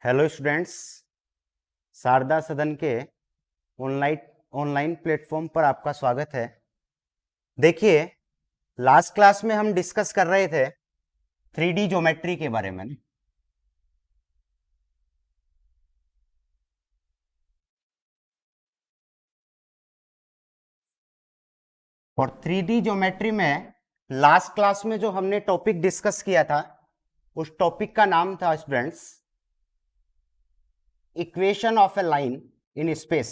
Hello students, Sharda सदन के online platform पर आपका स्वागत है। देखिए, लास्ट क्लास में हम डिस्कस कर रहे थे 3D ज्योमेट्री के बारे में। और 3D ज्योमेट्री में लास्ट क्लास में जो हमने टॉपिक डिस्कस किया था, उस टॉपिक का नाम था students equation of A line in space.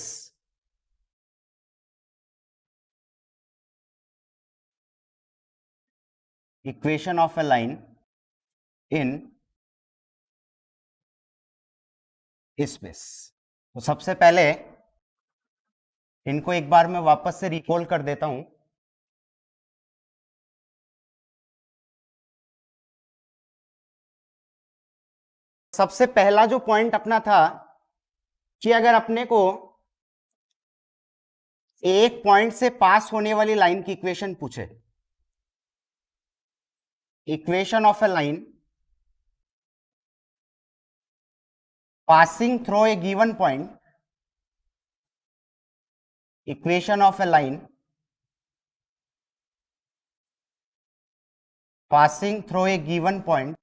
Equation of A line in space. तो सबसे पहले इनको एक बार मैं वापस से रिकॉल कर देता हूं। सबसे पहला जो पॉइंट अपना था कि अगर अपने को एक पॉइंट से पास होने वाली लाइन की इक्वेशन पूछे, equation of A line passing through a given point, equation of a line passing through a given point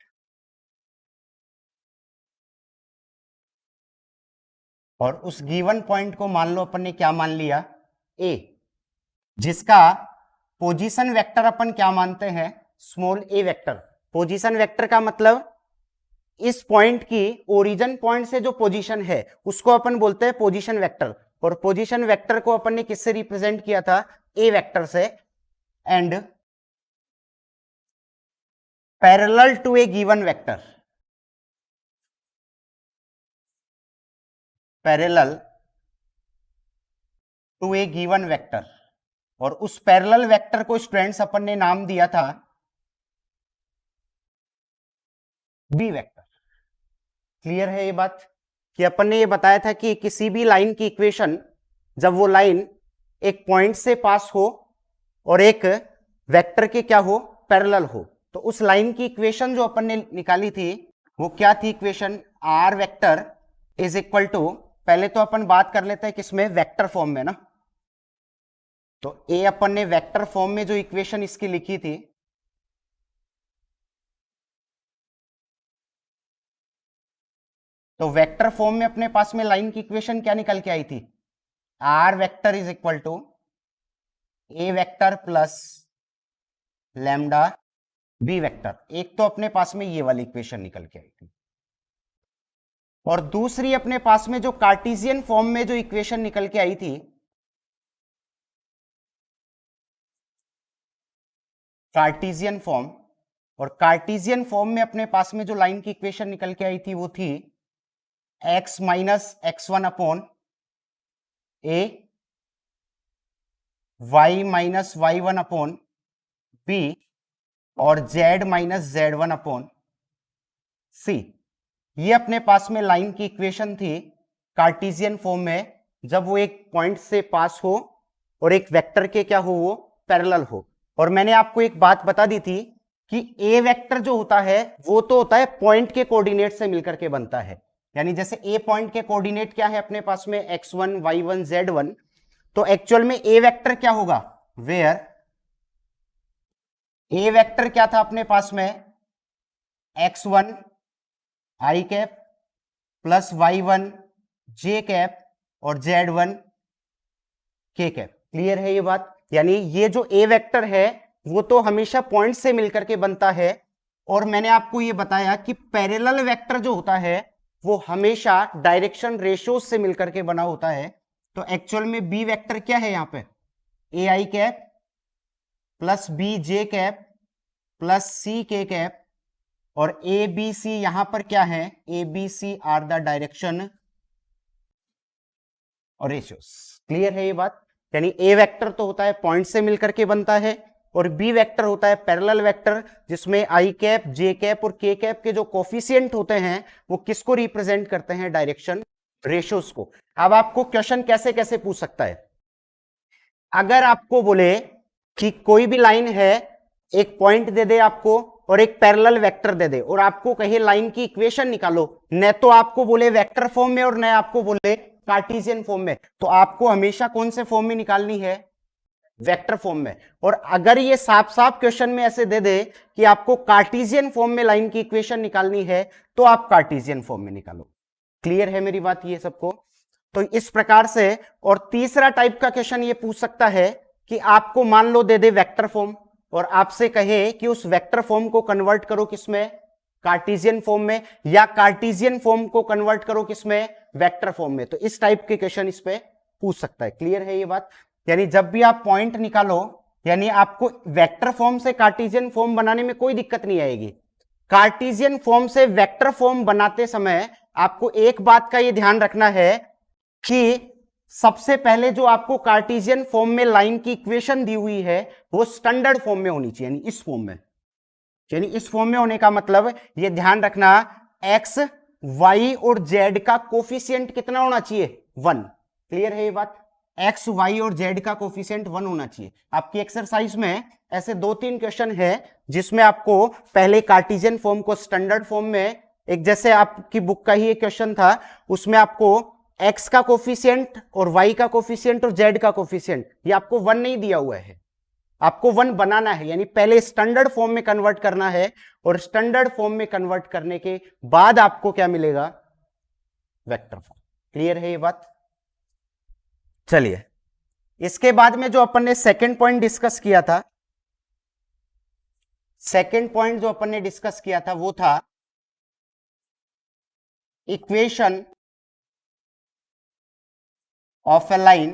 और उस गिवन पॉइंट को मान लो अपन ने क्या मान लिया, ए, जिसका पोजीशन वेक्टर अपन क्या मानते हैं, स्मॉल ए वेक्टर। पोजीशन वेक्टर का मतलब इस पॉइंट की ओरिजिन पॉइंट से जो पोजीशन है उसको अपन बोलते हैं पोजीशन वेक्टर। और पोजीशन वेक्टर को अपन ने किससे रिप्रेजेंट किया था, ए वेक्टर से। And parallel to a given vector, parallel to a given vector, और उस पैरेलल वेक्टर को स्टूडेंट्स अपन ने नाम दिया था बी वेक्टर। क्लियर है ये बात कि अपन ने ये बताया था कि किसी भी लाइन की इक्वेशन, जब वो लाइन एक पॉइंट से पास हो और एक वेक्टर के क्या हो, पैरेलल हो, तो उस लाइन की इक्वेशन जो अपन ने निकाली थी वो क्या थी, equation r vector is equal to, पहले तो अपन बात कर लेते हैं किसमें, वेक्टर फॉर्म में ना। तो ए अपन ने वेक्टर फॉर्म में जो इक्वेशन इसकी लिखी थी, तो वेक्टर फॉर्म में अपने पास में लाइन की इक्वेशन क्या निकल के आई थी, r vector is equal to a vector plus lambda B vector. एक तो अपने पास में ये वाली इक्वेशन निकल के आई थी, और दूसरी अपने पास में जो कार्टेशियन फॉर्म में जो इक्वेशन निकल के आई थी, कार्टेशियन फॉर्म, और कार्टेशियन फॉर्म में अपने पास में जो लाइन की इक्वेशन निकल के आई थी वो थी x minus x1 upon a, y minus y1 upon b, और z minus z1 upon c. ये अपने पास में लाइन की इक्वेशन थी कार्टेशियन फॉर्म में, जब वो एक पॉइंट से पास हो और एक वेक्टर के क्या हो, वो पैरेलल हो। और मैंने आपको एक बात बता दी थी कि ए वेक्टर जो होता है वो तो होता है पॉइंट के कोऑर्डिनेट से मिलकर के बनता है। यानी जैसे ए पॉइंट के कोऑर्डिनेट क्या है अपने पास में, x1 y1 z1, तो एक्चुअल में ए वेक्टर क्या होगा, वेयर ए वेक्टर क्या था अपने पास में, x1 i cap plus y1 j cap और z1 k कैप। क्लियर है ये बात? यानी ये जो ए वेक्टर है वो तो हमेशा पॉइंट से मिलकर के बनता है। और मैंने आपको ये बताया कि पैरेलल वेक्टर जो होता है वो हमेशा डायरेक्शन रेशियोज से मिलकर के बना होता है। तो एक्चुअल में बी वेक्टर क्या है, यहां पे A I cap plus B J cap plus C K cap, और ए बी सी यहां पर क्या है, a b c are the direction और रेशियोज। क्लियर है ये बात? यानी ए वेक्टर तो होता है पॉइंट से मिलकर के बनता है, और बी वेक्टर होता है पैरेलल वेक्टर, जिसमें आई कैप जे कैप और के कैप के जो कोफिशिएंट होते हैं वो किसको रिप्रेजेंट करते हैं, डायरेक्शन रेशियोज को। अब आपको क्वेश्चन कैसे कैसे पूछ सकता है, अगर आपको बोले कि कोई भी लाइन है, एक पॉइंट दे दे आपको और एक पैरेलल वेक्टर दे दे और आपको कहे लाइन की इक्वेशन निकालो, न तो आपको बोले वेक्टर फॉर्म में और न आपको बोले कार्टेशियन फॉर्म में, तो आपको हमेशा कौन से फॉर्म में निकालनी है? वेक्टर फॉर्म में। और अगर ये साफ साफ क्वेश्चन में ऐसे दे दे कि आपको कार्टेशियन फॉर्म में लाइन की इक्वेशन निकालनी है, तो आप कार्टेशियन फॉर्म में निकालो। क्लियर है मेरी बात ये सबको? तो इस प्रकार से। और तीसरा टाइप का क्वेश्चन ये पूछ सकता है कि आपको मान लो दे दे वेक्टर फॉर्म और आपसे कहे कि उस वेक्टर फॉर्म को कन्वर्ट करो किसमें? कार्टेशियन फॉर्म में, या कार्टेशियन फॉर्म को कन्वर्ट करो किसमें? वेक्टर फॉर्म में। तो इस टाइप के क्वेश्चन इस पे पूछ सकता है। क्लियर है ये बात? यानी जब भी आप पॉइंट निकालो, यानी आपको वेक्टर फॉर्म से कार्टेशियन फॉर्म बनाने में कोई दिक्कत नहीं आएगी। कार्टेशियन फॉर्म से वेक्टर फॉर्म बनाते समय आपको एक बात का ये ध्यान रखना है कि सबसे पहले जो आपको कार्टेशियन फॉर्म में लाइन की इक्वेशन दी हुई है वो स्टैंडर्ड फॉर्म में होनी चाहिए, यानी इस फॉर्म में। यानी इस फॉर्म में होने का मतलब ये ध्यान रखना, एक्स वाई और जेड का कोफिशिएंट कितना होना चाहिए? 1। क्लियर है ये बात? एक्स वाई और जेड का कोफिशिएंट 1 होना चाहिए। आपकी एक्सरसाइज में ऐसे 2-3 क्वेश्चन है जिसमें आपको पहले कार्टेशियन फॉर्म को स्टैंडर्ड फॉर्म में, एक जैसे आपकी बुक का ही एक क्वेश्चन था, उसमें आपको x का कोफिशिएंट और y का कोफिशिएंट और z का कोफिशिएंट ये आपको 1 नहीं दिया हुआ है, आपको 1 बनाना है। यानी पहले स्टैंडर्ड फॉर्म में कन्वर्ट करना है और स्टैंडर्ड फॉर्म में कन्वर्ट करने के बाद आपको क्या मिलेगा? Vector form. क्लियर है ये बात? चलिए, इसके बाद में जो अपन ने सेकंड पॉइंट डिस्कस किया था, सेकंड पॉइंट जो अपन ने डिस्कस किया था वो था equation of a line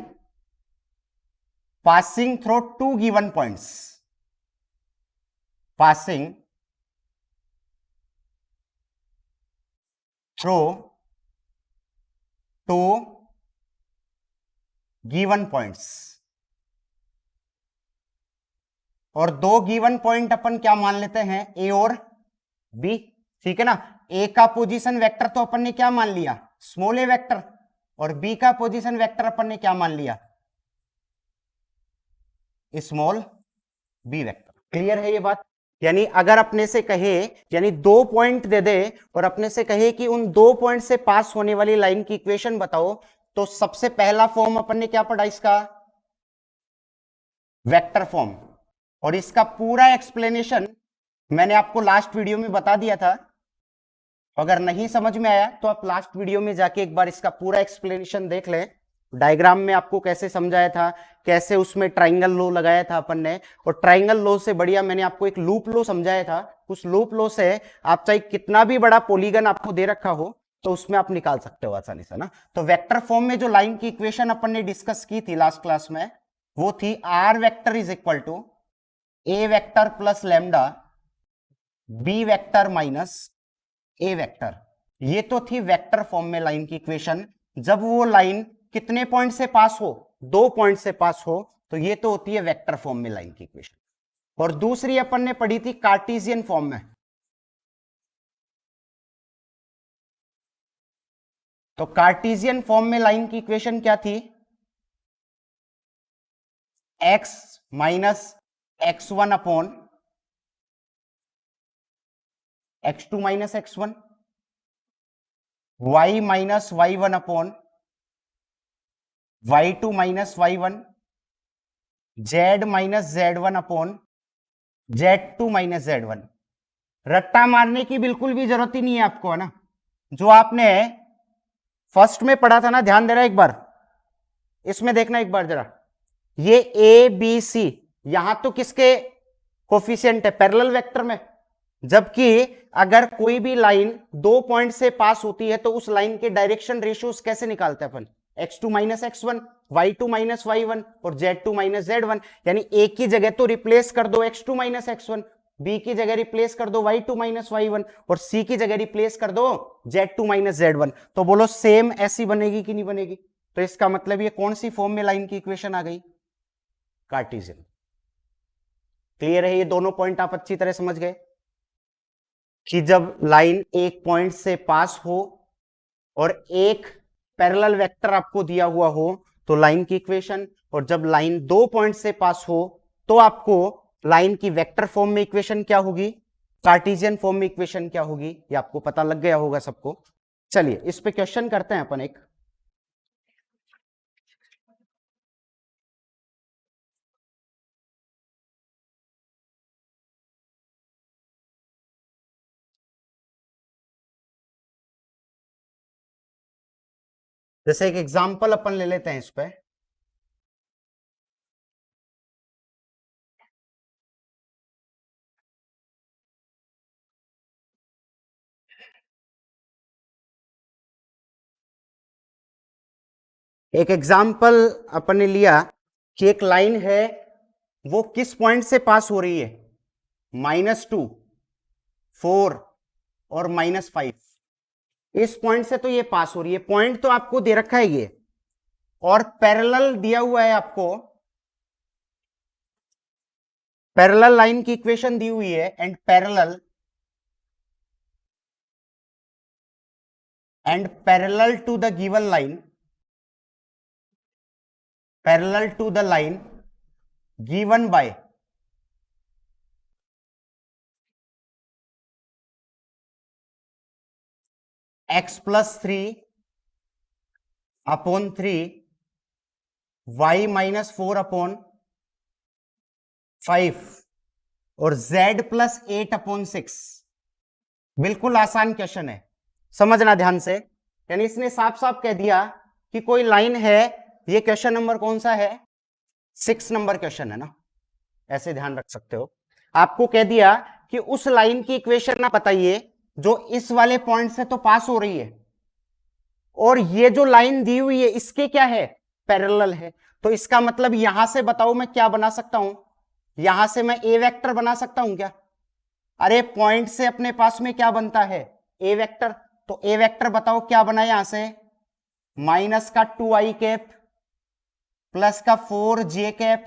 passing through two given points, passing through two given points। और 2 गिवन पॉइंट अपन क्या मान लेते हैं? ए और बी। ठीक है ना? ए का पोजीशन वेक्टर तो अपन ने क्या मान लिया? स्मॉल ए वेक्टर। और बी का पोजीशन वेक्टर अपन ने क्या मान लिया? Small B vector. क्लियर है ये बात? यानी अगर अपने से कहे, यानी 2 पॉइंट दे दे और अपने से कहे कि उन 2 पॉइंट से पास होने वाली लाइन की इक्वेशन बताओ, तो सबसे पहला फॉर्म अपन ने क्या पढ़ा इसका? Vector form. और इसका पूरा एक्सप्लेनेशन मैंने आपको लास्ट वीडियो में बता दिया था। अगर नहीं समझ में आया तो आप लास्ट वीडियो में जाके एक बार इसका पूरा एक्सप्लेनेशन देख लें। डायग्राम में आपको कैसे समझाया था, कैसे उसमें ट्राइंगल लो लगाया था अपन ने, और ट्राइंगल लो से बढ़िया मैंने आपको एक लूप लो समझाया था। उस लूप लो से आप चाहे कितना भी बड़ा पॉलीगन आपको दे रखा हो तो उसमें आप निकाल सकते हो आसानी से ना। तो वेक्टर फॉर्म में जो लाइन की इक्वेशन अपन ने डिस्कस की थी लास्ट क्लास में, वो थी r vector is equal to a vector plus lambda B vector minus a vector. ये तो थी वेक्टर फॉर्म में लाइन की इक्वेशन। जब वो लाइन कितने पॉइंट से पास हो? 2 पॉइंट से पास हो, तो ये तो होती है वेक्टर फॉर्म में लाइन की इक्वेशन। और दूसरी अपन ने पढ़ी थी कार्टेशियन फॉर्म में। तो कार्टेशियन फॉर्म में लाइन की इक्वेशन क्या थी? x minus x1 upon x2 minus x1, y minus y1 upon y2 minus y1, z minus z1 upon z2 minus z1। रट्टा मारने की बिल्कुल भी जरूरत ही नहीं है आपको, है ना? जो आपने फर्स्ट में पढ़ा था ना, ध्यान देना एक बार, इसमें देखना एक बार जरा। ये ए बी सी यहां तो किसके कोफिशिएंट है? पैरेलल वेक्टर में। जबकि अगर कोई भी लाइन 2 पॉइंट से पास होती है तो उस लाइन के डायरेक्शन रेशियोज कैसे निकालते हैं अपन? x2 minus x1, y2 minus y1 और z2 माइनस z1। यानी a की जगह तो रिप्लेस कर दो x2 माइनस x1, b की जगह रिप्लेस कर दो y2 माइनस y1 और c की जगह रिप्लेस कर दो z2 माइनस z1। तो बोलो सेम ऐसी बनेगी कि नहीं बनेगी? तो इसका मतलब ये कौन सी फॉर्म में लाइन की इक्वेशन आ गई? कार्टेशियन। क्लियर है? ये दोनों पॉइंट आप अच्छी तरह समझ गए कि जब लाइन एक पॉइंट से पास हो और एक पैरेलल वेक्टर आपको दिया हुआ हो तो लाइन की इक्वेशन, और जब लाइन 2 पॉइंट से पास हो तो आपको लाइन की वेक्टर फॉर्म में इक्वेशन क्या होगी? कार्टेशियन फॉर्म में इक्वेशन क्या होगी ये आपको पता लग गया होगा सबको। चलिए इस पे क्वेश्चन करते हैं अपन एक। जैसे एक एग्जांपल अपन ले लेते हैं इस पे। एक एग्जाम्पल अपन ने लिया कि एक लाइन है, वो किस पॉइंट से पास हो रही है, -2, 4 और -5। इस पॉइंट से तो ये पास हो रही है, पॉइंट तो आपको दे रखा है ये, और पैरेलल दिया हुआ है आपको, पैरेलल लाइन की इक्वेशन दी हुई है, and parallel to the given line, parallel to the line given by x+3 upon 3 y-4/5 और z+8/6। बिल्कुल आसान क्वेश्चन है, समझना ध्यान से। यानी इसने साफ साफ कह दिया कि कोई लाइन है, ये क्वेश्चन नंबर कौन सा है, 6 नंबर क्वेश्चन है ना, ऐसे ध्यान रख सकते हो। आपको कह दिया कि उस लाइन की इक्वेशन ना बताइए जो इस वाले पॉइंट से तो पास हो रही है, और ये जो लाइन दी हुई है इसके क्या है, पैरेलल है। तो इसका मतलब यहां से बताओ मैं क्या बना सकता हूं, यहां से मैं ए वेक्टर बना सकता हूं क्या? अरे पॉइंट से अपने पास में क्या बनता है, ए वेक्टर। तो ए वेक्टर बताओ क्या बना यहां से, -2i कैप प्लस का 4j कैप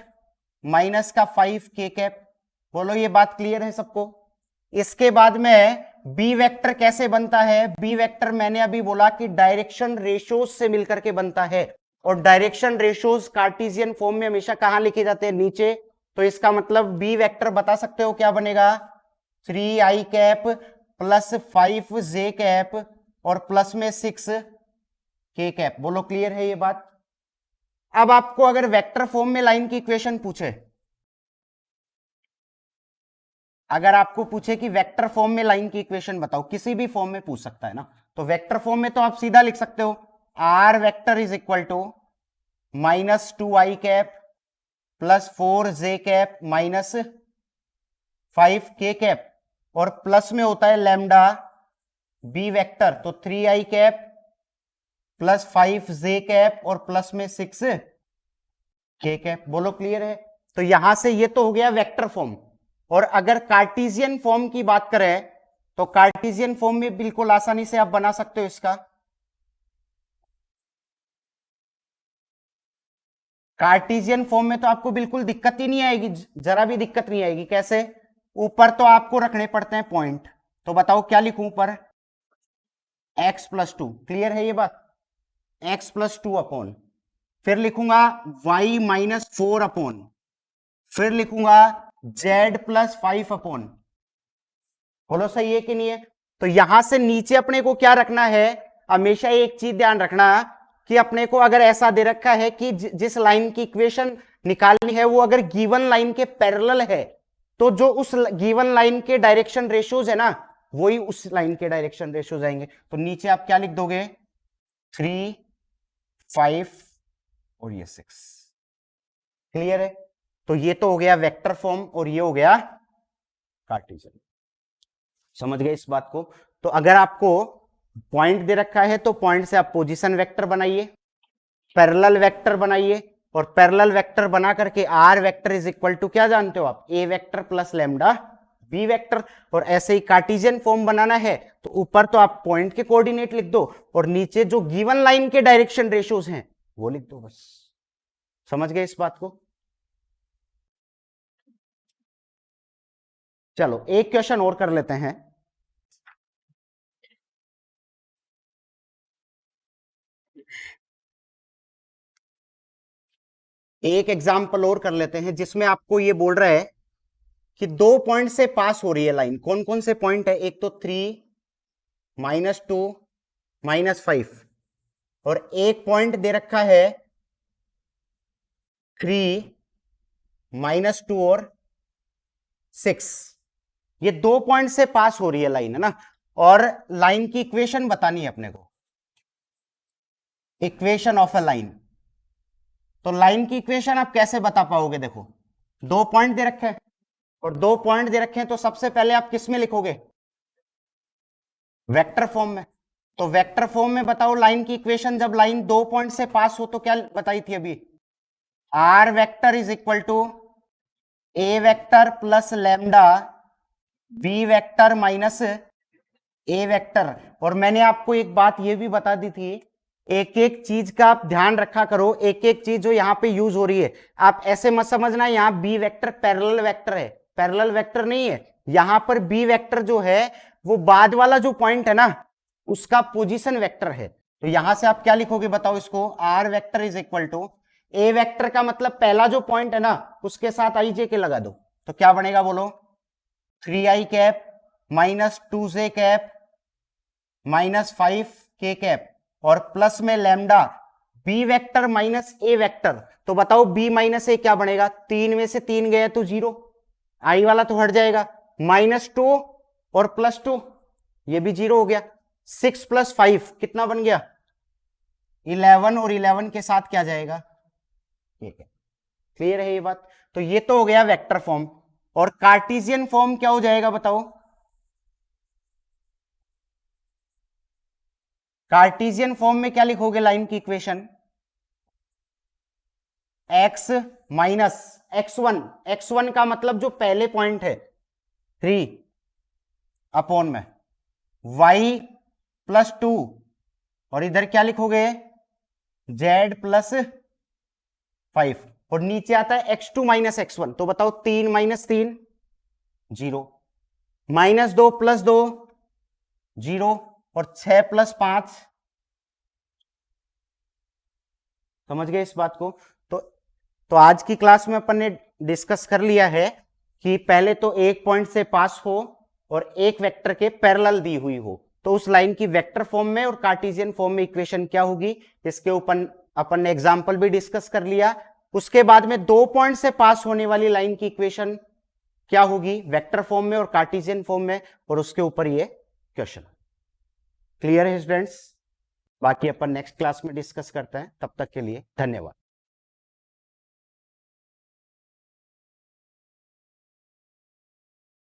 माइनस का 5k कैप। बोलो ये बात क्लियर है सबको? इसके बाद में बी वेक्टर कैसे बनता है, बी वेक्टर मैंने अभी बोला कि डायरेक्शन रेशोज से मिलकर के बनता है, और डायरेक्शन रेशोज कार्टेशियन फॉर्म में हमेशा कहां लिखे जाते हैं, नीचे। तो इसका मतलब बी वेक्टर बता सकते हो क्या बनेगा, 3i cap plus 5j cap और प्लस में 6k कैप। बोलो क्लियर है ये बात? अब आपको अगर वेक्टर फॉर्म में लाइन की इक्वेशन पूछे, अगर आपको पूछे कि वेक्टर फॉर्म में लाइन की इक्वेशन बताओ, किसी भी फॉर्म में पूछ सकता है ना, तो वेक्टर फॉर्म में तो आप सीधा लिख सकते हो, r vector is equal to -2i cap plus 4j cap minus 5k cap, और प्लस में होता है लैम्डा बी वेक्टर, तो 3i cap plus 5j cap और प्लस में 6k कैप। बोलो क्लियर है? तो यहां से ये तो हो गया वेक्टर फॉर्म। और अगर कार्टेशियन फॉर्म की बात करें तो कार्टेशियन फॉर्म में बिल्कुल आसानी से आप बना सकते हो इसका। कार्टेशियन फॉर्म में तो आपको बिल्कुल दिक्कत ही नहीं आएगी, जरा भी दिक्कत नहीं आएगी। कैसे? ऊपर तो आपको रखने पड़ते हैं पॉइंट, तो बताओ क्या लिखूं ऊपर, x+2। क्लियर है ये बात? x+2 अपॉन, फिर लिखूंगा y-4 अपॉन, फिर लिखूंगा z+5 अपॉन। बोलो सही है कि नहीं है? तो यहां से नीचे अपने को क्या रखना है, हमेशा एक चीज ध्यान रखना कि अपने को अगर ऐसा दे रखा है कि जिस लाइन की इक्वेशन निकालनी है वो अगर गिवन लाइन के पैरेलल है, तो जो उस गिवन लाइन के डायरेक्शन रेशियोज है ना, वही उस लाइन के डायरेक्शन रेशियोज आएंगे। तो नीचे आप क्या लिख दोगे, 3, 5 और ये 6। क्लियर है? तो ये तो हो गया वेक्टर फॉर्म और ये हो गया कार्टेशियन। समझ गए इस बात को? तो अगर आपको पॉइंट दे रखा है तो पॉइंट से आप पोजीशन वेक्टर बनाइए, पैरेलल वेक्टर बनाइए, और पैरेलल वेक्टर बना करके R vector is equal to क्या जानते हो आप, A vector plus lambda B vector. और ऐसे ही कार्टेशियन फॉर्म बनाना है तो ऊपर तो आप पॉइंट के कोऑर्डिनेट लिख दो और नीचे जो गिवन लाइन के डायरेक्शन रेशियोज हैं वो लिख दो, बस। समझ गए इस बात को? चलो एक क्वेश्चन और कर लेते हैं। एक एग्जाम्पल और कर लेते हैं जिसमें आपको ये बोल रहा है कि दो पॉइंट से पास हो रही है लाइन। कौन कौन से पॉइंट है? एक तो 3, -2, -5, और एक पॉइंट दे रखा है 3, -2 और 6। ये दो पॉइंट से पास हो रही है लाइन, है ना। और लाइन की इक्वेशन बतानी है अपने को, इक्वेशन ऑफ अ लाइन। तो लाइन की इक्वेशन आप कैसे बता पाओगे? देखो, दो पॉइंट दे रखे हैं, और दो पॉइंट दे रखे हैं, तो सबसे पहले आप किस में लिखोगे? वेक्टर फॉर्म में। तो वेक्टर फॉर्म में बताओ लाइन की इक्वेशन, जब लाइन दो पॉइंट से पास हो तो क्या बताई थी अभी? R vector is equal to a vector plus lambda B vector minus a vector. और मैंने आपको एक बात ये भी बता दी थी, एक एक चीज का आप ध्यान रखा करो, एक एक चीज जो यहां पे यूज हो रही है, आप ऐसे मत समझना यहां बी वेक्टर पैरेलल वेक्टर है, पैरेलल वेक्टर नहीं है। यहां पर बी वेक्टर जो है वो बाद वाला जो पॉइंट है ना, उसका पोजीशन वेक्टर है। तो यहां से आप क्या लिखोगे बताओ इसको? R vector is equal to a vector का मतलब पहला जो पॉइंट है ना, उसके साथ आई जे के लगा दो, तो क्या बनेगा बोलो? 3i cap -2j cap -5k cap, और प्लस में lambda B vector minus a vector. तो बताओ बी माइनस ए क्या बनेगा? 3 में से 3 गया तो 0, आई वाला तो हट जाएगा, -2 और +2, ये भी 0 हो गया। 6 + 5 कितना बन गया? 11, और 11 के साथ क्या जाएगा? ठीक है, क्लियर है ये बात? तो ये तो हो गया वेक्टर फॉर्म। और कार्टेशियन फॉर्म क्या हो जाएगा बताओ? कार्टेशियन फॉर्म में क्या लिखोगे लाइन की इक्वेशन? x माइनस x1 का मतलब जो पहले पॉइंट है 3 अपॉन में y + 2, और इधर क्या लिखोगे? z + 5, और नीचे आता है x2 - x1। तो बताओ 3 - 3 0, -2 + 2 0, और 6 + 5। समझ गए इस बात को? तो आज की क्लास में अपन ने डिस्कस कर लिया है कि पहले तो एक पॉइंट से पास हो और एक वेक्टर के पैरेलल दी हुई हो, तो उस लाइन की वेक्टर फॉर्म में और कार्टेशियन फॉर्म में इक्वेशन क्या होगी, इसके ऊपर अपन ने एग्जांपल भी डिस्कस कर लिया। उसके बाद में दो पॉइंट से पास होने वाली लाइन की इक्वेशन क्या होगी? वेक्टर फॉर्म में और कार्टेशियन फॉर्म में, और उसके ऊपर ये क्वेश्चन। क्लियर है स्टूडेंट्स? बाकी अपन नेक्स्ट क्लास में डिस्कस करते हैं, तब तक के लिए धन्यवाद।